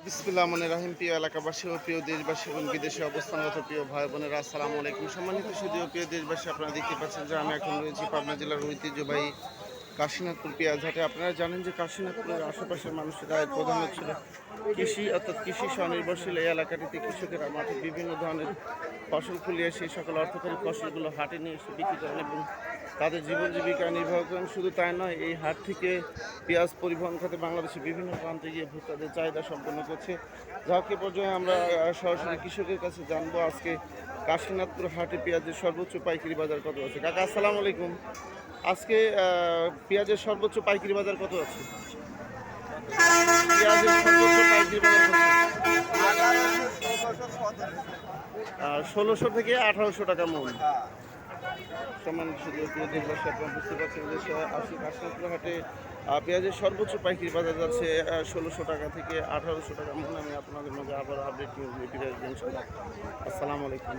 বিসমিল্লাহির রহিম। প্রিয় এলাকাবাসী ও প্রিয় দেশবাসী এবং বিদেশে অবস্থানরত প্রিয় ভাই বোনেরা, আসসালামু আলাইকুম। সম্মানিত সুধী ও প্রিয় দেশবাসী, আপনারা দেখতে পাচ্ছেন যে আমি এখন রয়েছি পাবনা জেলার ঐতিহ্যবাহী কাশীনাথপুর পেঁয়াজহাটে। আপনারা জানেন যে কাশীনাথপুরের আশেপাশের মানুষের আয়ের প্রধান হচ্ছিল কৃষি, অর্থাৎ কৃষি স্বনির্ভরশীল। এই এলাকাটিতে কৃষকেরা মাঠে বিভিন্ন ধরনের ফসল ফলিয়ে সেই সকল অর্থকরী ফসলগুলো হাটে নিয়ে এসে বিক্রি করেন এবং তাদের জীবন জীবিকা নির্বাহ করেন। শুধু তাই নয়, এই হাট থেকে পেঁয়াজ পরিবহন খাতে বাংলাদেশের বিভিন্ন প্রান্তে গিয়ে ভোক্তাদের চাহিদা সম্পন্ন করছে। যাকে পর্যায়ে আমরা সরাসরি কৃষকের কাছে জানবো আজকে কাশীনাথপুর হাটে পেঁয়াজের সর্বোচ্চ পাইকারি বাজার কত আছে। কাকা আসসালামু আলাইকুম। আজকে পেঁয়াজের সর্বোচ্চ পাইকারি বাজার কত আছে? পেঁয়াজের সর্বোচ্চ পাইকারি বাজার 1600 থেকে 1800 টাকা মূল। সম্মানিত সুধী প্রিয় দেশবাসী, আপনারা বুঝতে পারছেন যে কাশীনাথপুর হাটে পেঁয়াজের সর্বোচ্চ পাইকারি বাজার যাচ্ছে 1600 টাকা থেকে 1800 টাকা মূল। আমি আপনাদের মাঝে আবার আপডেট নিয়ে ফিরে আসবেন। আসসালামু আলাইকুম।